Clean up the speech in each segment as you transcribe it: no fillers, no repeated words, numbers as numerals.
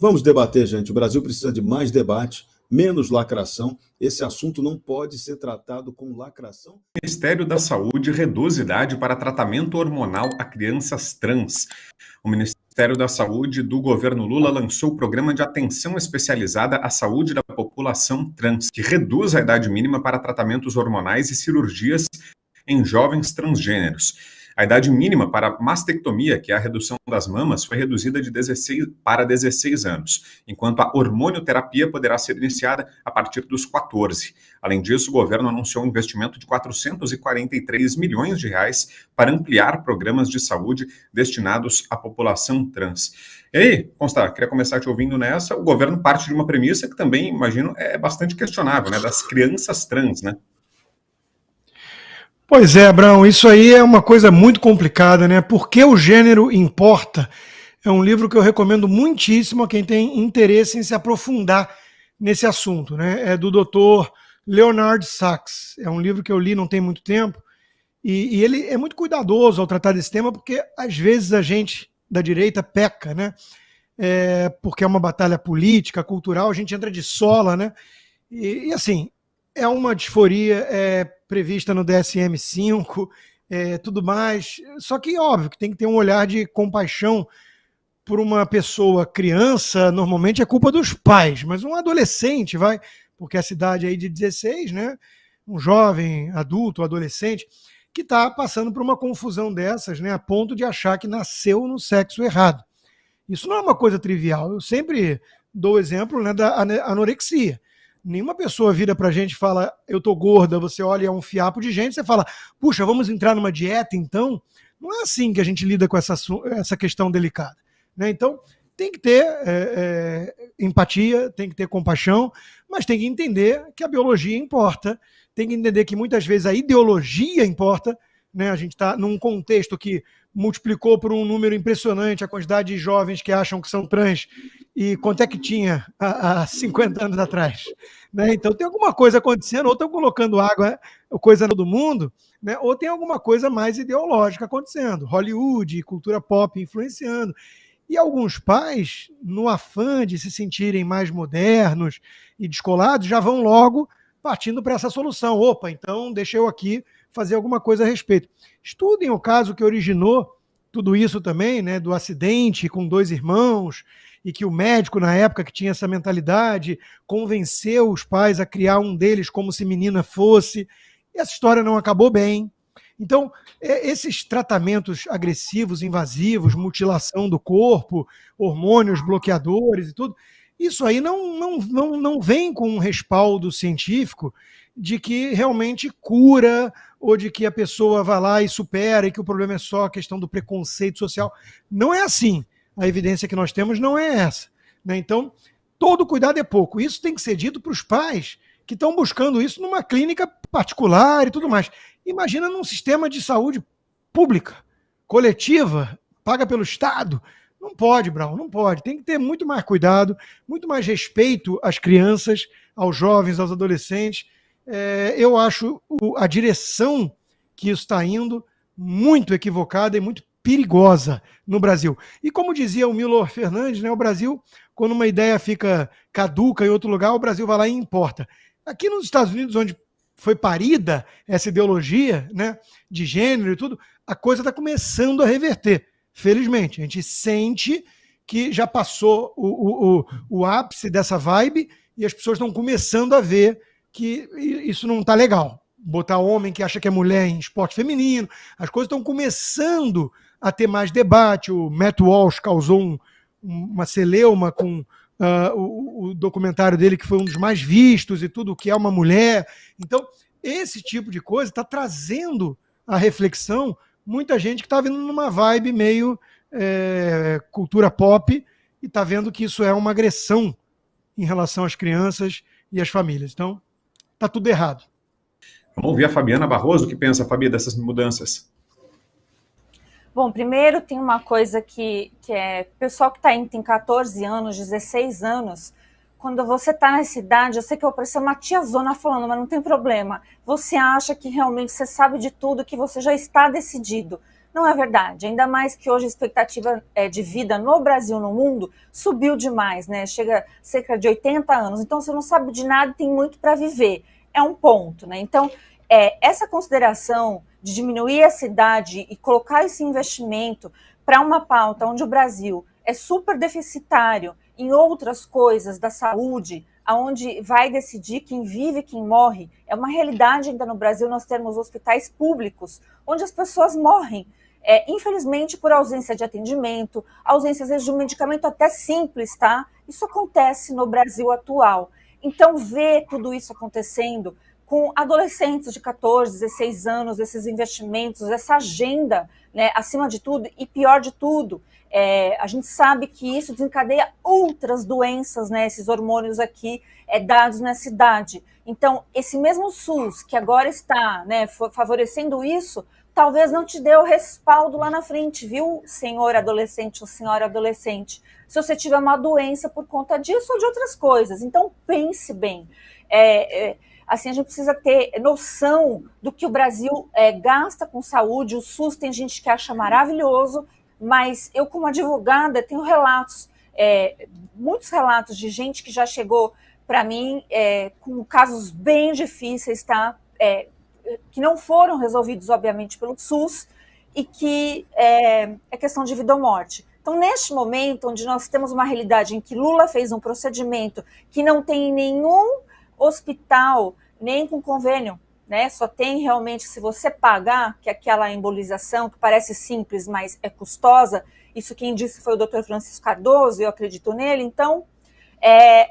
Vamos debater, gente. O Brasil precisa de mais debate, menos lacração. Esse assunto não pode ser tratado com lacração. O Ministério da Saúde reduz idade para tratamento hormonal a crianças trans. O Ministério da Saúde do governo Lula lançou o programa de atenção especializada à saúde da população trans, que reduz a idade mínima para tratamentos hormonais e cirurgias em jovens transgêneros. A idade mínima para mastectomia, que é a redução das mamas, foi reduzida de 16 para 16 anos, enquanto a hormonioterapia poderá ser iniciada a partir dos 14. Além disso, o governo anunciou um investimento de 443 milhões de reais para ampliar programas de saúde destinados à população trans. E aí, Constar, queria começar te ouvindo nessa. O governo parte de uma premissa que também, imagino, é bastante questionável, né, das crianças trans, né? Pois é, Abraão, isso aí é uma coisa muito complicada, né? Por que o gênero importa? É um livro que eu recomendo muitíssimo a quem tem interesse em se aprofundar nesse assunto, né? É do Dr. Leonard Sachs. É um livro que eu li não tem muito tempo e ele é muito cuidadoso ao tratar desse tema porque às vezes a gente da direita peca, né? Porque é uma batalha política, cultural, a gente entra de sola, né? E assim, é uma disforia prevista no DSM-5, tudo mais. Só que, óbvio, que tem que ter um olhar de compaixão por uma pessoa criança, normalmente é culpa dos pais, mas um adolescente, porque essa idade aí de 16, né? Um jovem, adulto, adolescente, que está passando por uma confusão dessas, né? A ponto de achar que nasceu no sexo errado. Isso não é uma coisa trivial. Eu sempre dou o exemplo, né, da anorexia. Nenhuma pessoa vira pra gente e fala, eu tô gorda, você olha, é um fiapo de gente, você fala, puxa, vamos entrar numa dieta então? Não é assim que a gente lida com essa questão delicada, né? Então, tem que ter empatia, tem que ter compaixão, mas tem que entender que a biologia importa, tem que entender que muitas vezes a ideologia importa, né? A gente está num contexto que multiplicou por um número impressionante a quantidade de jovens que acham que são trans, e quanto é que tinha há 50 anos atrás? Né? Então tem alguma coisa acontecendo, ou estão colocando água, coisa do mundo, né? Ou tem alguma coisa mais ideológica acontecendo, Hollywood, cultura pop influenciando. E alguns pais, no afã de se sentirem mais modernos e descolados, já vão logo partindo para essa solução. Opa, então deixa eu aqui fazer alguma coisa a respeito. Estudem o caso que originou tudo isso também, né, do acidente com 2 irmãos, e que o médico, na época que tinha essa mentalidade, convenceu os pais a criar um deles como se menina fosse. E essa história não acabou bem. Então, esses tratamentos agressivos, invasivos, mutilação do corpo, hormônios bloqueadores e tudo, isso aí não vem com um respaldo científico de que realmente cura ou de que a pessoa vai lá e supera e que o problema é só a questão do preconceito social. Não é assim. A evidência que nós temos não é essa, né? Então, todo cuidado é pouco. Isso tem que ser dito para os pais que estão buscando isso numa clínica particular e tudo mais. Imagina num sistema de saúde pública, coletiva, paga pelo Estado. Não pode, Brown, não pode. Tem que ter muito mais cuidado, muito mais respeito às crianças, aos jovens, aos adolescentes. Eu acho a direção que isso está indo muito equivocada e muito perigosa no Brasil. E como dizia o Milor Fernandes, né, o Brasil, quando uma ideia fica caduca em outro lugar, o Brasil vai lá e importa. Aqui nos Estados Unidos, onde foi parida essa ideologia, né, de gênero e tudo, a coisa está começando a reverter. Felizmente, a gente sente que já passou o ápice dessa vibe e as pessoas estão começando a ver que isso não está legal. Botar homem que acha que é mulher em esporte feminino, as coisas estão começando a ter mais debate. O Matt Walsh causou uma celeuma com o documentário dele, que foi um dos mais vistos e tudo, que é uma mulher. Então, esse tipo de coisa está trazendo a reflexão muita gente que está vindo numa vibe meio cultura pop e está vendo que isso é uma agressão em relação às crianças e às famílias. Então, está tudo errado. Vamos ouvir a Fabiana Barroso, o que pensa, Fabi, dessas mudanças? Bom, primeiro tem uma coisa que é, o pessoal que está indo tem 14 anos, 16 anos, quando você está nessa idade, eu sei que eu pareço uma tiazona falando, mas não tem problema. Você acha que realmente você sabe de tudo, que você já está decidido. Não é verdade, ainda mais que hoje a expectativa de vida no Brasil, no mundo, subiu demais, né? Chega a cerca de 80 anos, então você não sabe de nada e tem muito para viver. É um ponto, né? Então, essa consideração de diminuir essa idade e colocar esse investimento para uma pauta onde o Brasil é super deficitário em outras coisas da saúde, aonde vai decidir quem vive e quem morre, é uma realidade ainda no Brasil nós temos hospitais públicos onde as pessoas morrem, infelizmente por ausência de atendimento, ausência às vezes de um medicamento até simples, tá? Isso acontece no Brasil atual. Então, ver tudo isso acontecendo com adolescentes de 14, 16 anos, esses investimentos, essa agenda, né, acima de tudo, e pior de tudo, a gente sabe que isso desencadeia outras doenças, né, esses hormônios aqui dados nessa idade. Então, esse mesmo SUS que agora está, né, favorecendo isso, talvez não te dê o respaldo lá na frente, viu, senhor adolescente ou senhora adolescente, se você tiver uma doença por conta disso ou de outras coisas. Então, pense bem. Assim, a gente precisa ter noção do que o Brasil gasta com saúde. O SUS tem gente que acha maravilhoso, mas eu, como advogada, tenho relatos, muitos relatos de gente que já chegou para mim com casos bem difíceis, tá? Que não foram resolvidos, obviamente, pelo SUS, e que é questão de vida ou morte. Então, neste momento, onde nós temos uma realidade em que Lula fez um procedimento que não tem nenhum hospital, nem com convênio, né? Só tem realmente, se você pagar, que é aquela embolização, que parece simples, mas é custosa, isso quem disse foi o Dr. Francisco Cardoso, eu acredito nele, então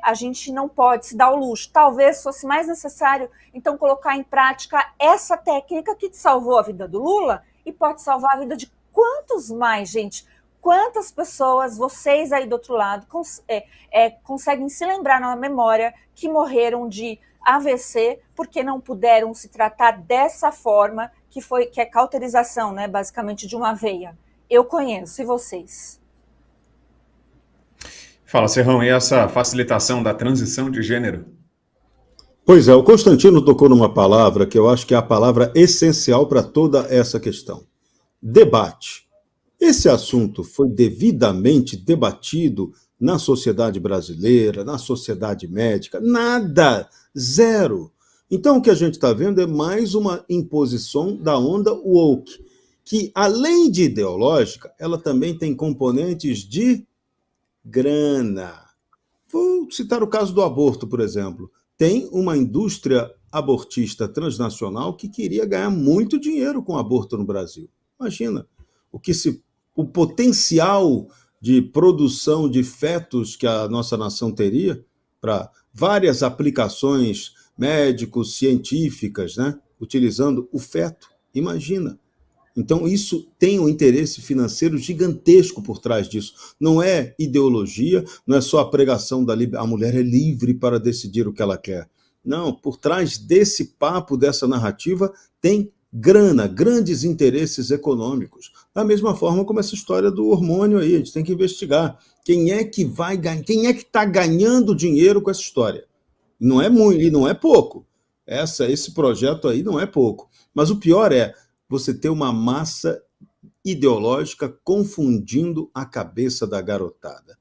a gente não pode se dar o luxo. Talvez fosse mais necessário, então, colocar em prática essa técnica que salvou a vida do Lula e pode salvar a vida de quantos mais, gente? Quantas pessoas, vocês aí do outro lado, conseguem se lembrar na memória que morreram de AVC porque não puderam se tratar dessa forma, que é cauterização, né, basicamente, de uma veia? Eu conheço, e vocês? Fala, Serrão, e essa facilitação da transição de gênero? Pois é, o Constantino tocou numa palavra que eu acho que é a palavra essencial para toda essa questão: debate. Esse assunto foi devidamente debatido na sociedade brasileira, na sociedade médica? Nada, zero. Então, o que a gente está vendo é mais uma imposição da onda woke, que, além de ideológica, ela também tem componentes de grana. Vou citar o caso do aborto, por exemplo. Tem uma indústria abortista transnacional que queria ganhar muito dinheiro com o aborto no Brasil. Imagina o potencial de produção de fetos que a nossa nação teria para várias aplicações médicos, científicas, né? Utilizando o feto. Imagina. Então, isso tem um interesse financeiro gigantesco por trás disso. Não é ideologia, não é só a pregação a mulher é livre para decidir o que ela quer. Não, por trás desse papo, dessa narrativa, tem grana, grandes interesses econômicos. Da mesma forma como essa história do hormônio aí, a gente tem que investigar. Quem é que vai ganhar, quem é que está ganhando dinheiro com essa história? Não é muito, e não é pouco. Esse projeto aí não é pouco. Mas o pior é você ter uma massa ideológica confundindo a cabeça da garotada.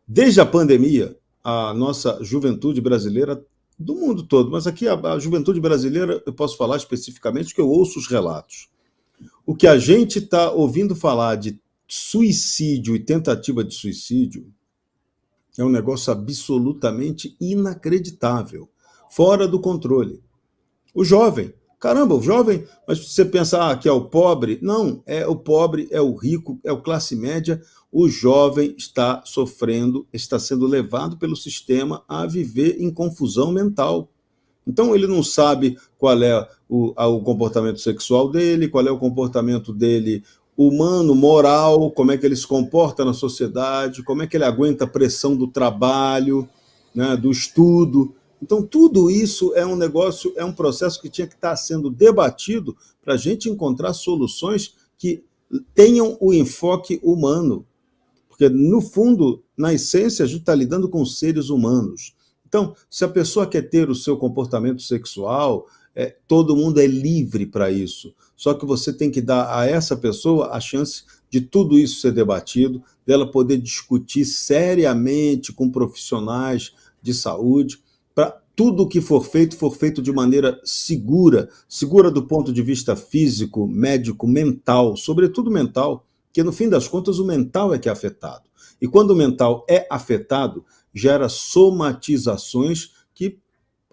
Desde a pandemia, a nossa juventude brasileira, do mundo todo, mas aqui a juventude brasileira, eu posso falar especificamente que eu ouço os relatos. O que a gente está ouvindo falar de suicídio e tentativa de suicídio é um negócio absolutamente inacreditável, fora do controle. O jovem, mas se você pensar que é o pobre, não, é o pobre, é o rico, é o classe média, o jovem está sofrendo, está sendo levado pelo sistema a viver em confusão mental. Então ele não sabe qual é o comportamento sexual dele, qual é o comportamento dele humano, moral, como é que ele se comporta na sociedade, como é que ele aguenta a pressão do trabalho, né, do estudo. Então, tudo isso é um processo que tinha que estar sendo debatido para a gente encontrar soluções que tenham o enfoque humano. Porque, no fundo, na essência, a gente está lidando com seres humanos. Então, se a pessoa quer ter o seu comportamento sexual todo mundo é livre para isso. Só que você tem que dar a essa pessoa a chance de tudo isso ser debatido, dela poder discutir seriamente com profissionais de saúde, para tudo que for feito de maneira segura, segura do ponto de vista físico, médico, mental, sobretudo mental, porque no fim das contas o mental é que é afetado. E quando o mental é afetado, gera somatizações que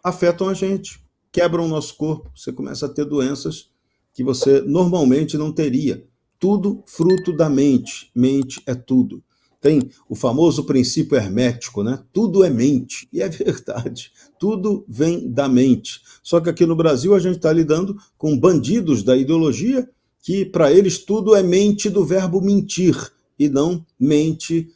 afetam a gente, quebram o nosso corpo, você começa a ter doenças que você normalmente não teria. Tudo fruto da mente. Mente é tudo. Tem o famoso princípio hermético, né? Tudo é mente. E é verdade. Tudo vem da mente. Só que aqui no Brasil a gente está lidando com bandidos da ideologia que para eles tudo é mente do verbo mentir e não mente,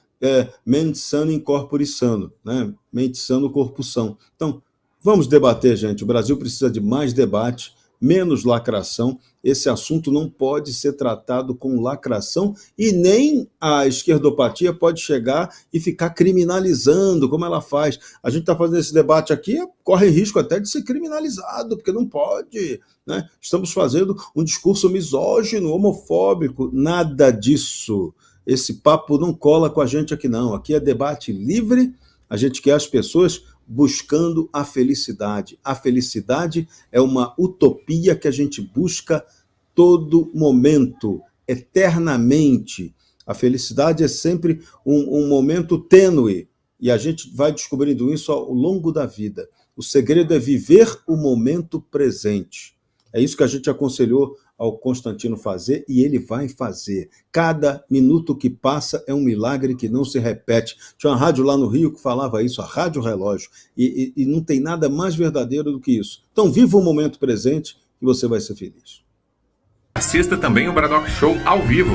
mente sana in corpore sano, né? Mente sano, corpo são. Então, vamos debater, gente. O Brasil precisa de mais debate, menos lacração. Esse assunto não pode ser tratado com lacração e nem a esquerdopatia pode chegar e ficar criminalizando, como ela faz. A gente está fazendo esse debate aqui, corre risco até de ser criminalizado, porque não pode, né? Estamos fazendo um discurso misógino, homofóbico, nada disso. Esse papo não cola com a gente aqui, não. Aqui é debate livre, a gente quer as pessoas buscando a felicidade. A felicidade é uma utopia que a gente busca todo momento, eternamente. A felicidade é sempre um momento tênue, e a gente vai descobrindo isso ao longo da vida. O segredo é viver o momento presente. É isso que a gente aconselhou ao Constantino fazer, e ele vai fazer. Cada minuto que passa é um milagre que não se repete. Tinha uma rádio lá no Rio que falava isso, a Rádio Relógio, e não tem nada mais verdadeiro do que isso. Então, viva o momento presente e você vai ser feliz. Assista também o Bradock Show ao vivo.